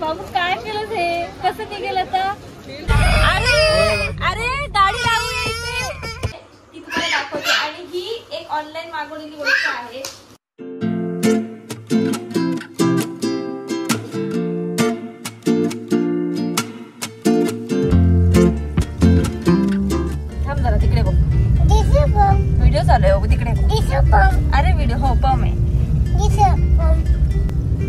बाबू काय केलं हे? कसं निघेल आता? अरे अरे गाडी लावून यायची ती तुम्हाला दाखवते. आणि ही एक ऑनलाईन मागवलेली गोष्ट आहे. थांब जरा तिकडे बघ. व्हिडिओ चालू आहे बघ तिकडे. अरे व्हिडिओ हो पम आहे.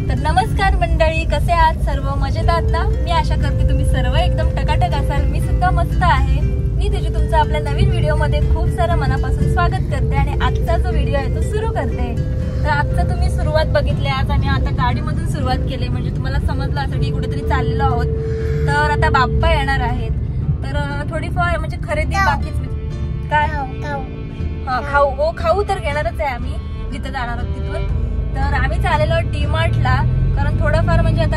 तर नमस्कार मंडळी, कसे आहात सर्व? मजेत आहात ना? मी आशा करते तुम्ही सर्व एकदम टकाटक असाल. मी सुद्धा मस्त आहे. मी तुझी तुमचं आपल्या नवीन व्हिडिओ मध्ये खूप सारं मनापासून स्वागत करते आणि आजचा जो व्हिडिओ आहे तो सुरू करते. तर आजचा तुम्ही सुरुवात बघितली. आज आम्ही आता गाडीमधून सुरुवात केली, म्हणजे तुम्हाला समजलं असं की कुठेतरी चाललेलो आहोत. तर आता बाप्पा येणार आहेत, तर थोडीफार म्हणजे खरेदी बाकीच. काय खाऊ हो खाऊ तर घेणारच आहे आम्ही जिथे जाणार आहोत तिथून. तर आम्ही चाललेलो डी-मार्टला, कारण थोडंफार म्हणजे आता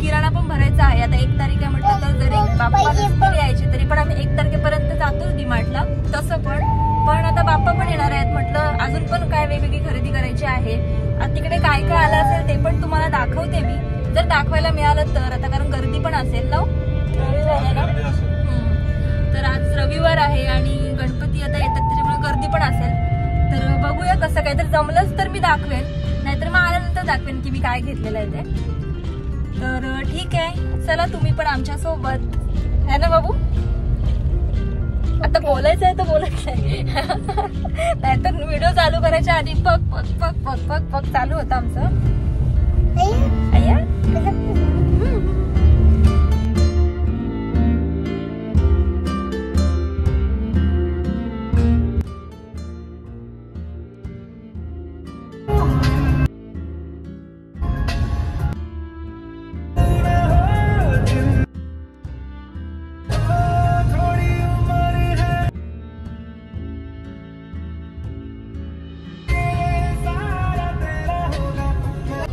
किराणा पण भरायचा आहे. आता 1 तारीख आहे म्हटलं तर जरी बाप्पा नसतील यायचे तरी पण आम्ही 1 तारखेपर्यंत जातो डी-मार्टला. तसं पण आता बाप्पा पण येणार आहेत म्हटलं, अजून पण काय वेगवेगळी खरेदी करायची आहे. आता तिकडे काय काय आलं असेल ते पण तुम्हाला दाखवते मी, जर दाखवायला मिळालं तर. आता कारण गर्दी पण असेल ना, तर आज रविवार आहे आणि गणपती आता येतात त्याच्यामुळे गर्दी पण असेल. तर बघूया कसं काय, तर जमलंच तर मी दाखवेन, नाहीतर मग आल्यानंतर दाखवेन की मी काय घेतलेलं आहे ते. तर ठीक आहे, चला तुम्ही पण आमच्या सोबत है ना बाबू. आता बोलायचं आहे तर बोलायचं आहे नाहीतर व्हिडिओ चालू करायच्या आधी पक पक पक पक पक पक चालू होतं आमचं.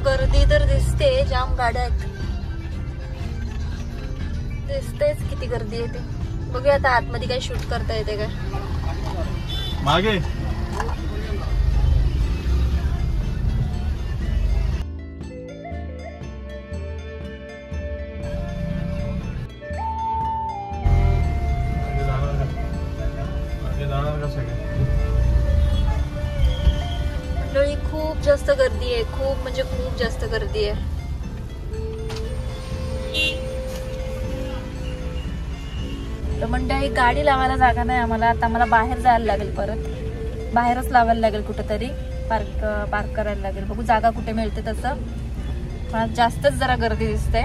गर्दी तर दिसते, जाम गाड्या आहेत, दिसतेच किती गर्दी आहे ते. बघूया आता आतमध्ये काही शूट करता येते का. मागे मंडळी खूप जास्त गर्दी आहे, खूप म्हणजे खूप जास्त गर्दी आहे. तर मंडळी गाडी लावायला जागा नाही आम्हाला. आता आम्हाला बाहेर जायला लागेल, परत बाहेरच लावायला लागेल, कुठेतरी पार्क करायला लागेल. बघू जागा कुठे मिळते तसं. मला जास्तच जरा गर्दी दिसते.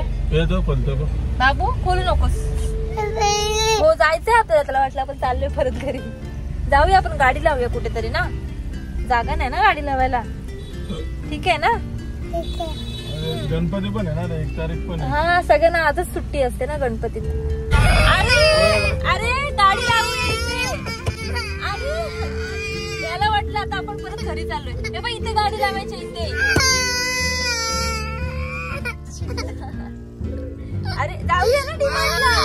बाबू खोलू नकोस. हो जायचंय आपल्याला. त्याला वाटलं आपण चाललोय परत घरी. जाऊया आपण, गाडी लावूया कुठेतरी ना. जागा नाही ना गाडी लावायला. ठीक आहे ना. गणपती पण आहे ना 1 तारीख पण. हा सगळ्यांना आजच सुट्टी असते ना गणपतीत. अरे अरे गाडी लावून यायची. त्याला वाटलं आता आपण परत घरी चाललोय. हे बघ इथे गाडी लावायची इथे. अरे जाऊया ना डी-मार्टला.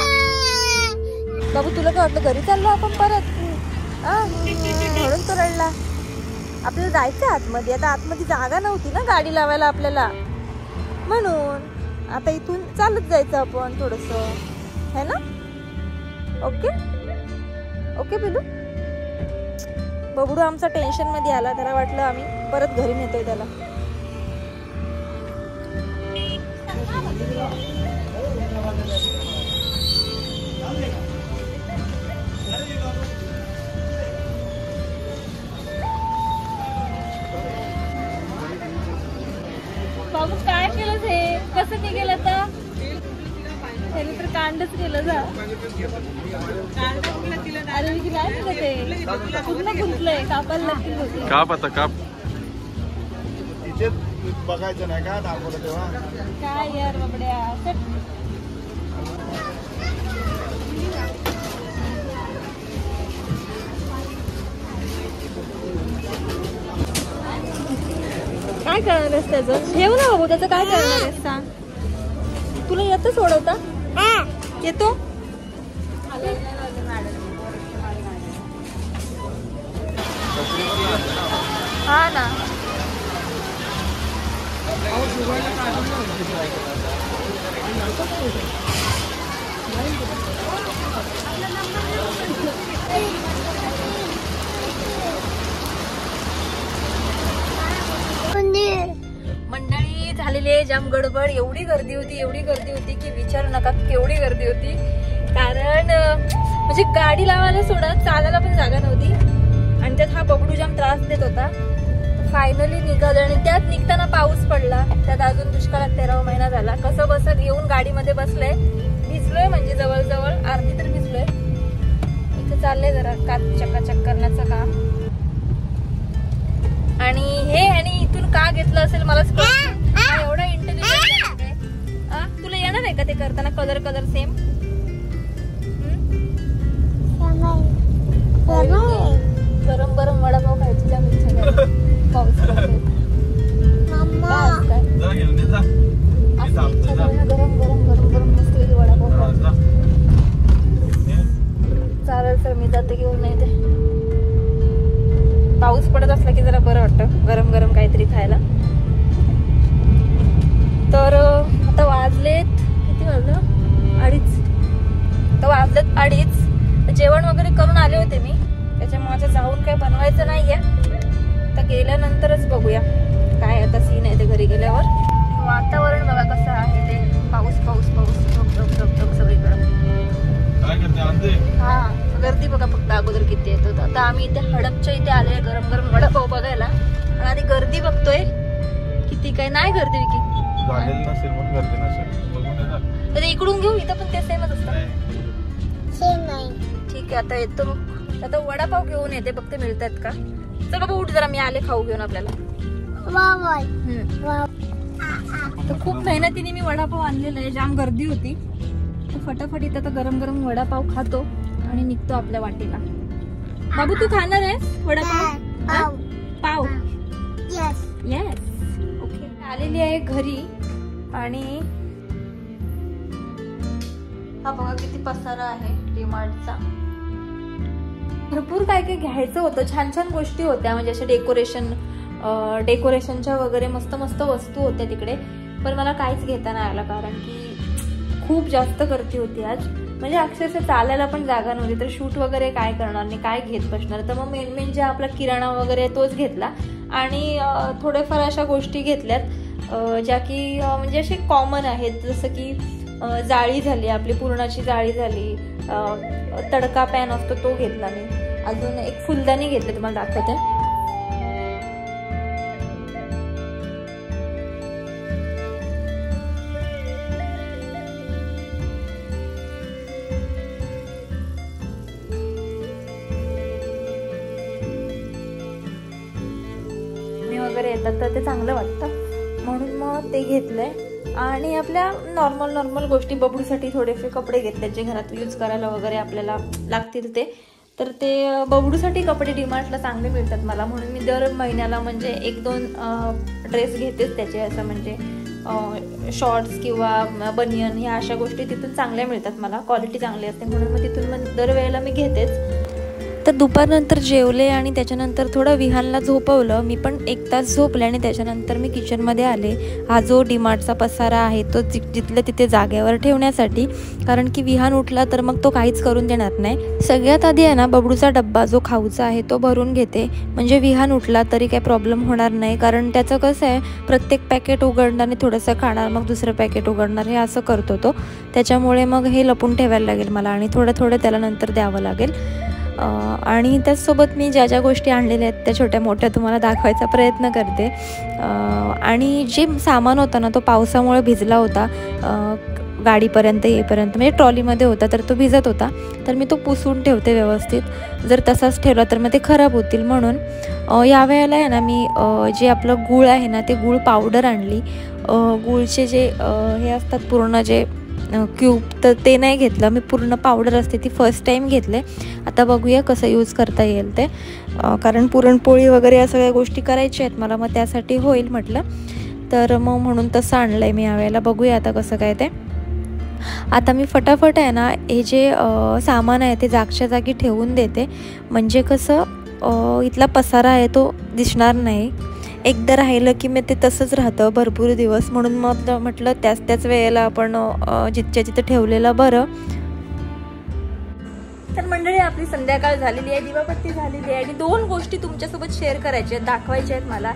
बाबू तुला काय वाटलं घरी चाललो आपण परत? म्हणून तो रडला. आपल्याला जायचं आतमध्ये. आता आतमध्ये जागा नव्हती ना गाडी लावायला आपल्याला, म्हणून आता इथून चालत जायचं आपण थोडस, है ना. ओके ओके पिलू. बबडू आमचा टेन्शन मध्ये आला. त्याला वाटलं आम्ही परत घरी नेतोय त्याला. बाबू काय केलं हे? कसं निघेल आता? त्याने तर कांडच केलं जा. अरे मी काय निघत ते पूर्ण गुंतलंय. कापायला लागतील होती. काप आता काप. बघायचं नाही का दाखवलं तेव्हा. काय यार बाबड्या. काय करणार आहेस त्याचं? ठेव ना बाबू, त्याचं काय करणार आहेस सांग. तुला येतं सोडवता? येतो. हा ना. मंडळी झालेली आहे जाम गडबड. एवढी गर्दी होती की विचारू नका केवढी गर्दी होती. कारण म्हणजे गाडी लावायला सोडत चालायला पण जागा नव्हती आणि त्यात हा बबडू जाम त्रास देत होता. फायनली निघालो आणि त्यात निघताना पाऊस पडला. त्यात अजून दुष्काळात 13वा महिना झाला. कसं बसत येऊन गाडीमध्ये बसले, भिजलोय म्हणजे जवळजवळ अर्धी तर भिजलोय. इथे चाललंय जरा काच चकाचक करण्याचं काम. आणि हे आणि इथून का घेतलं असेल मलाच कळत. एवढा इंटेलिजंट तुला येणार आहे का ते करताना कलर सेम? गरम गरम वडापाव खायची जाम इच्छा झाली. पाऊस पडतोय. गरम गरम गरम गरम मस्त वडापाव खायचा. चालेल सर, मी जाते घेऊन नाही ते. पाऊस पडत असला की जरा बरं वाटतं गरम गरम काहीतरी खायला. तर आता वाजलेत किती वाजलं? 2:30. तर वाजलेत 2:30. जेवण वगैरे करून आले होते मी, त्याच्यामुळे आता जाऊन काही बनवायचं नाहीये. तर गेल्यानंतरच बघूया काय आता सीन आहे ते घरी गेल्यावर. वातावरण बघा कसं आहे ते. पाऊस पाऊस पाऊस धग सगळीकडे. हा गर्दी बघा फक्त अगोदर किती येत होतं. आता आम्ही इथे हडपच्या इथे आले गरम गरम वडापाव बघायला. आणि आधी गर्दी बघतोय किती. काय नाही गर्दी विकी इकडून घेऊ. इथं पण ते सेमच असतं. ठीक आहे आता येतो. आता वडापाव घेऊन येते बघते मिळतात का. चल बाबा उठ जरा, मी आले खाऊ घेऊन आपल्याला. तर खूप मेहनतीने मी वडापाव आणलेला आहे. जाम गर्दी होती. तर फटाफट इथं आता गरम गरम वडापाव खातो आणि निघतो आपल्या वाटेला. बाबू तू खाणार आहेस वडापाव? पाव. Yes okay. आलेली आहे घरी आणि हा बघा किती पसारा आहे डीमार्टचा. भरपूर काय काय घ्यायचं होतं. छान छान गोष्टी होत्या म्हणजे अशा डेकोरेशनच्या वगैरे मस्त मस्त वस्तू होत्या तिकडे. पण मला काहीच घेता नाही आला कारण की खूप जास्त गर्दी होती आज. म्हणजे अक्षरशः चालायला पण जागा नव्हती. तर शूट वगैरे काय करणार नाही, काय घेत बसणार. तर मग मेन जे आपला किराणा वगैरे तोच घेतला आणि थोडेफार अशा गोष्टी घेतल्यात ज्या की म्हणजे असे कॉमन आहेत. जसं की जाळी झाली, आपली पुरणाची जाळी झाली, तडका पॅन असतो तो घेतला मी. अजून एक फुलदाणी घेतली तुम्हाला दाखवते. वगैरे येतात तर ते चांगलं वाटतं म्हणून मग ते घेतलंय. आणि आपल्या नॉर्मल गोष्टी बबडूसाठी थोडेसे कपडे घेतले जे घरात यूज करायला वगैरे आपल्याला लागतील ते. तर ते बबडूसाठी कपडे डीमार्टला चांगले मिळतात मला, म्हणून मी दर महिन्याला म्हणजे 1-2 ड्रेस घेतेच त्याचे. असं म्हणजे शॉर्ट्स किंवा बनियन ह्या अशा गोष्टी तिथून चांगल्या मिळतात मला, क्वालिटी चांगली असते म्हणून मग तिथून मग दरवेळेला मी घेतेच. तर दुपारनंतर जेवले आणि त्याच्यानंतर थोडं विहानला झोपवलं. मी पण 1 तास झोपले आणि त्याच्यानंतर मी किचनमध्ये आले. हा जो डीमार्टचा पसारा आहे तो जिथल्या तिथे जागेवर ठेवण्यासाठी, कारण की विहान उठला तर मग तो काहीच करून देणार नाही. सगळ्यात आधी आहे ना बबडूचा डब्बा जो खाऊचा आहे तो भरून घेते, म्हणजे विहान उठला तरी काही प्रॉब्लेम होणार नाही. कारण त्याचं कसं आहे प्रत्येक पॅकेट उघडणार आणि थोडंसं खाणार मग दुसरं पॅकेट उघडणार हे असं करतो तो. त्याच्यामुळे मग हे लपून ठेवायला लागेल मला आणि थोडं त्याला नंतर द्यावं लागेल. आणि त्याचसोबत मी ज्या ज्या गोष्टी आणलेल्या आहेत त्या छोट्या मोठ्या तुम्हाला दाखवायचा प्रयत्न करते. आणि जे सामान होता ना तो पावसामुळे भिजला होता गाडीपर्यंत येईपर्यंत, म्हणजे ट्रॉलीमध्ये होता तर तो भिजत होता. तर मी तो पुसून ठेवते व्यवस्थित, जर तसाच ठेवला तर मग ते खराब होतील म्हणून. यावेळेला आहे ना मी जे आपलं गूळ आहे ना ते गूळ पावडर आणली. गूळचे जे हे असतात पूर्ण जे क्यूब तर ते नाही घेतलं मी, पूर्ण पावडर असते ती फर्स्ट टाईम घेतले. आता बघूया कसं यूज करता येईल ते, कारण पुरणपोळी वगैरे या सगळ्या गोष्टी करायच्या आहेत मला, मग त्यासाठी होईल म्हटलं. तर मग म्हणून तसं आणलं आहे मी यावेळेला. बघूया आता कसं काय ते. आता मी फटाफट आहे ना हे जे सामान आहे ते जागच्या जागी ठेवून देते, म्हणजे कसं इथला पसारा आहे तो दिसणार नाही. एकदा राहिलं की मग ते तसंच राहतं भरपूर दिवस, म्हणून मग म्हटलं त्याच वेळेला आपण जिथच्या जिथं ठेवलेलं बरं. तर मंडळी आपली संध्याकाळ झालेली आहे, दिवाबत्ती झालेली आहे आणि 2 गोष्टी तुमच्यासोबत शेअर करायच्या आहेत, दाखवायच्या आहेत मला.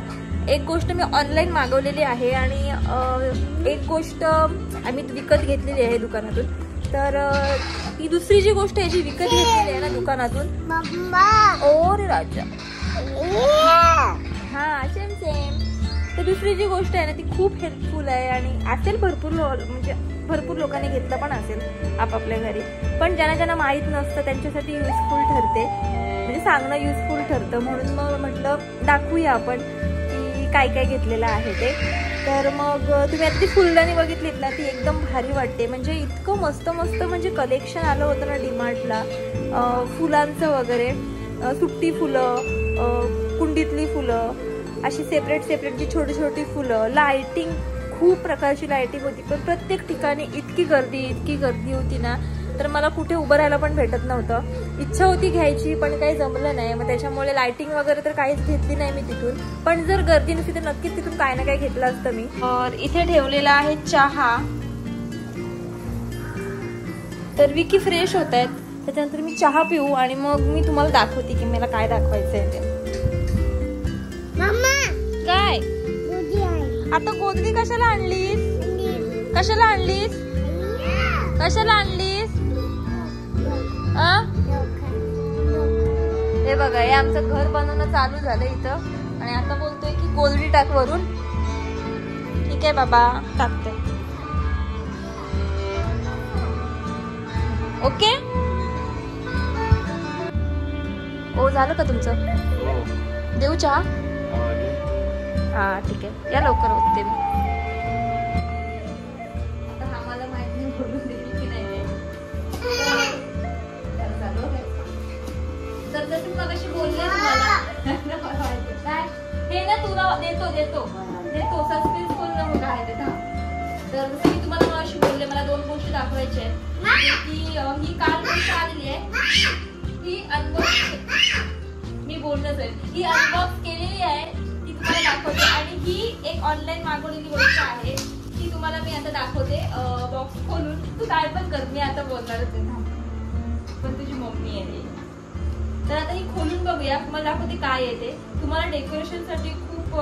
एक गोष्ट मी ऑनलाईन मागवलेली आहे आणि एक गोष्ट आम्ही विकत घेतलेली आहे दुकानातून. तर ही दुसरी जी गोष्ट आहे जी विकत घेतलेली आहे ना दुकानातून, ओ रे राजा, हा सेम. तर दुसरी जी गोष्ट आहे ना ती खूप हेल्पफुल आहे आणि असेल भरपूर लोकांनी घेतलं पण असेल आपापल्या घरी, पण ज्यांना माहीत नसतं त्यांच्यासाठी युजफुल ठरते, म्हणजे सांगणं युजफुल ठरतं. म्हणून मग म्हटलं दाखवूया आपण की काय काय घेतलेलं आहे ते. तर मग तुम्ही आता ती फुलदाणी बघितलीत ना, ती एकदम भारी वाटते. म्हणजे इतकं मस्त म्हणजे कलेक्शन आलं होतं ना डीमार्टला फुलांचं वगैरे, सुट्टी फुलं, कुंडीतली फुलं, अशी सेपरेट जी छोटी फुलं, लाइटिंग, खूप प्रकारची लाइटिंग होती. पण प्रत्येक ठिकाणी इतकी गर्दी होती ना, तर मला कुठे उभं राहायला पण भेटत नव्हतं. इच्छा होती घ्यायची पण काही जमलं नाही, मग त्याच्यामुळे लाइटिंग वगैरे तर काहीच घेतली नाही मी तिथून. पण जर गर्दी नसती तर नक्कीच तिथून काय ना काय घेतलं असतं मी. और इथे ठेवलेला आहे चहा. तर विकी फ्रेश होत आहेत, त्याच्यानंतर मी चहा पिऊ आणि मग मी तुम्हाला दाखवते की मला काय दाखवायचंय ते. काय आता गोदडी कशाला आणलीस? हे बघा, हे आमचं घर बनवणं चालू झालं इथं आणि आता बोलतोय की गोदडी टाक वरून. ठीक आहे बाबा, टाकते. ओके. ओ झालं का तुमचं? देऊ चहा? हा ठीक आहे, या लवकर होते मी. आता आम्हाला माहित नाही बोलून देईल की नाही. तर जर तुम्ही मगाशी बोलले तुम्हाला हे ना तुला देतो सस्पेन्स बोल ना मग आहे ते. तर जसं मी तुम्हाला मगाशी बोलले, मला 2 गोष्टी दाखवायच्या आहेत की ही काल गोष्ट आलेली आहे, ही मी बोलणंच आहे, ही अनबॉक्स केलेली आहे, ती तुम्हाला दाखवते. आणि ही एक ऑनलाईन मागवलेली गोष्ट आहे, ती तुम्हाला मी आता दाखवते बॉक्स खोलून. तू काय पण कर, मी आता बोलणारच आहे, पण तुझी मम्मी आहे. तर आता ही खोलून बघूया, तुम्हाला दाखवते काय आहे ते. तुम्हाला डेकोरेशन साठी खूप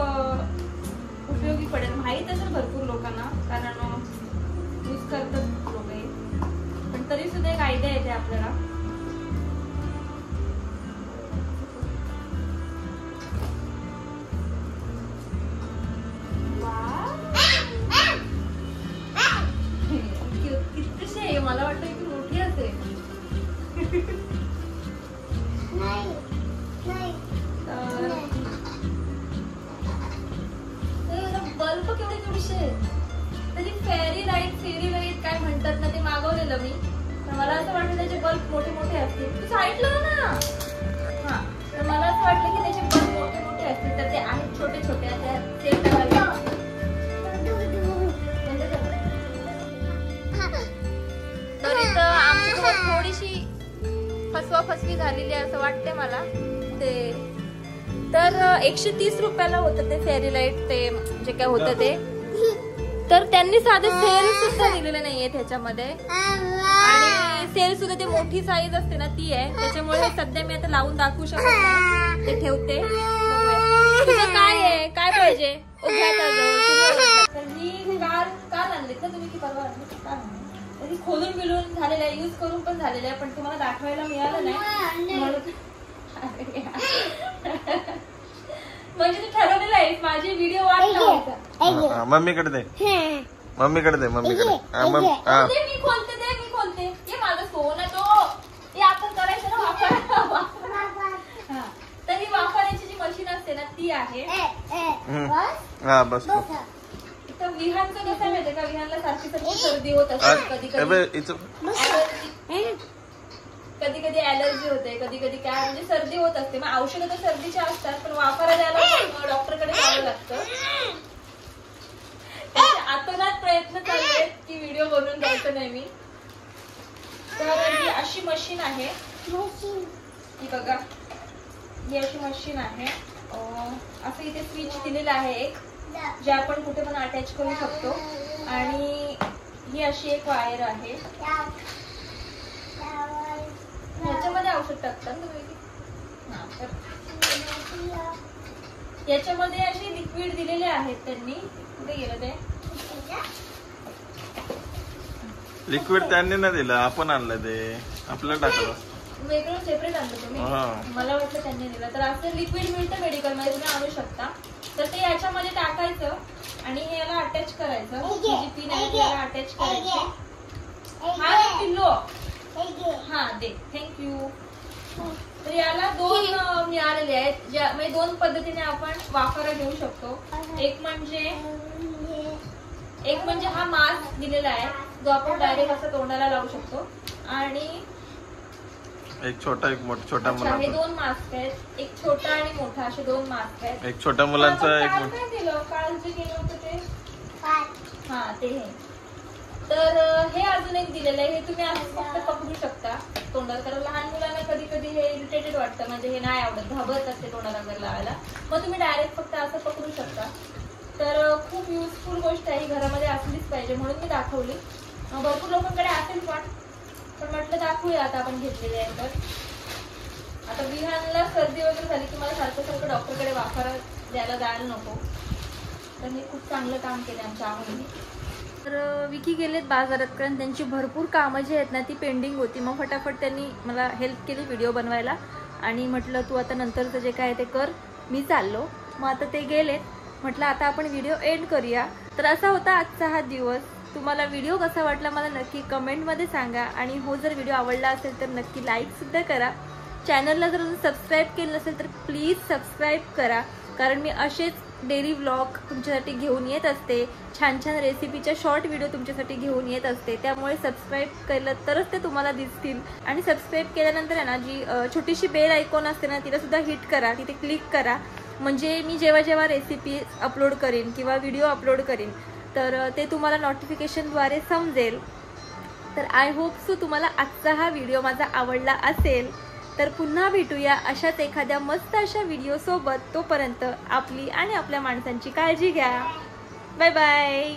उपयोगी पडेल, माहित असेल भरपूर लोकांना, कारण यूज करतात लोक, पण तरी सुद्धा एक आयडिया येते आपल्याला. कितीशी आहे, मला वाटतं की मोठी असेल. बल्ब केवढे थोडीशे आहेत. त्याची फेरी लाईट काय म्हणतात ना, ते मागवलेलं मी. तर मला असं वाटलं त्याचे बल्ब मोठे असतील. तू साईडला ना. हा, तर मला असं वाटलं की त्याचे बल्ब मोठे असतील, तर ते आहेत छोटे आता सेट करायला. तर इथं आमच्यासोबत थोडीशी फसवी झालेली आहे असं वाटते मला ते. तर 130 रुपयाला होतं ते फेरी लाईट, ते जे काय होतं ते. तर त्यांनी साधं सेल सुद्धा दिलेलं नाहीये त्याच्यामध्ये, आणि सेल सुद्धा ते मोठी साईज असते ना ती आहे, त्याच्यामुळे सध्या मी आता लावून दाखवू शकत नाही, ते ठेवते. तुझं काय आहे, काय पाहिजे? तर ही काल आणलीत ना तुम्ही की परवा आणली? ती खोलून बिलून झालेलं आहे, यूज करून पण झालेलं आहे, पण तुम्हाला दाखवायला मिळालं नाही म्हणून. म्हणजे तू ठरवलेलं आहे माझी व्हिडिओ वाटला. मम्मीकडे दे. मी खोलते हे माझं सोनं तो. हे आपण करायचं ना वापर. तर ही वापरायची जी मशीन असते ना ती आहे. बस. तर विहानचं कसं माहितीये का, विहानला सारखी सर्दी होत असते, कधी ऍलर्जी होते, कधी काय म्हणजे सर्दी होत असते. मग औषधं तर सर्दीच्या असतात, पण वापरायला द्यायला डॉक्टरकडे जावं लागतं. आतोनात प्रयत्न चालू आहेत की व्हिडिओ बनवून द्यायचं नाही मी. तर ही अशी मशीन आहे, ही बघा, ही अशी मशीन आहे. असं इथे स्विच दिलेलं आहे एक, जे आपण कुठे पण अटॅच करू शकतो. आणि ही अशी एक वायर आहे. ह्याच्यामध्ये औषध टाकतात तुम्ही. याच्यामध्ये असे लिक्विड दिलेले आहेत त्यांनी. कुठे गेलं ते लिक्विड? त्यांनी नाही दिलं, आपण आणलं ते. आपल्याला टाकलं वेगळं सेपरेट आणलं तुम्ही? मला वाटलं त्यांनी दिलं. तर असं लिक्विड मिळतं मेडिकल मध्ये, तुम्ही आणू शकता. तर ते याच्यामध्ये टाकायचं आणि हे याला अटॅच करायचं. जी पिन आहे याला अटॅच करायची. हा पिल्लो, हा दे, थँक्यू. तर याला 2 मिळालेले आहेत, ज्या म्हणजे 2 पद्धतीने आपण वाफारा घेऊ शकतो. एक म्हणजे हा मास्क दिलेला आहे, जो आपण डायरेक्ट असं तोंडाला लावू शकतो. आणि एक छोटा एक मोठा. छोटा मुलांचा हे 2 मास्क आहेत, एक छोटा आणि मोठा, असे 2 मास्क आहेत. एक छोट्या मुलांचा एक काय केलं काल जे केलं होतं ते हा ते हे. तर हे अजून एक दिलेलं आहे, हे तुम्ही असं फक्त पकडू शकता तोंडाला. कारण लहान मुलांना कधी कधी हे इरिटेटेड वाटतं, म्हणजे हे नाही आवडत, घाबरत असते तोंडाला वगैरे लावायला. मग तुम्ही डायरेक्ट फक्त असं पकडू शकता. तर खूप युजफुल गोष्ट आहे, घरामध्ये असलीच पाहिजे म्हणून मी दाखवली. भरपूर लोकांकडे असेल पण म्हटलं दाखवूया आता आपण घेतलेले आहे. तर आता विहानला सर्दी वगैरे झाली की मला सारखं डॉक्टरकडे वाफारा द्यायला जायला नको. तर मी खूप चांगलं काम केलं आमच्या आवडीने. तर विकी गेलेत बाजारात, कारण त्यांची भरपूर कामं जी आहेत ना ती पेंडिंग होती. मग फटाफट त्यांनी मला हेल्प केली व्हिडिओ बनवायला आणि म्हटलं तू आता नंतरचं जे काय ते कर, मी चाललो. मग आता ते गेलेत. म्हटलं आता आपण व्हिडिओ एंड करूया. तर असा होता आजचा हा दिवस. तुम्हाला व्हिडिओ कसा वाटला मला नक्की कमेंटमध्ये सांगा. आणि हो, जर व्हिडिओ आवडला असेल तर नक्की लाईकसुद्धा करा. चॅनलला जर सबस्क्राईब केलं नसेल तर प्लीज सबस्क्राईब करा, कारण मी असेच डेली व्लॉग तुमच्यासाठी घेऊन येत असते. छान छान रेसिपीच्या शॉर्ट व्हिडिओ तुमच्यासाठी घेऊन येत असते. त्यामुळे सबस्क्राईब केलं तरच ते तुम्हाला दिसतील. आणि सबस्क्राईब केल्यानंतर आहे ना, जी छोटीशी बेल आयकॉन असते ना, तिला सुद्धा हिट करा, तिथे क्लिक करा. म्हणजे मी जेव्हा रेसिपी अपलोड करीन किंवा व्हिडिओ अपलोड करीन तर ते तुम्हाला नोटिफिकेशनद्वारे समजेल. तर आय होप सो तुम्हाला आजचा हा व्हिडिओ माझा आवडला असेल. तर पुन्हा भेटूया अशाच एखाद्या मस्त अशा व्हिडिओ सोबत. तोपर्यंत आपली आणि आपल्या माणसांची काळजी घ्या. Bye bye.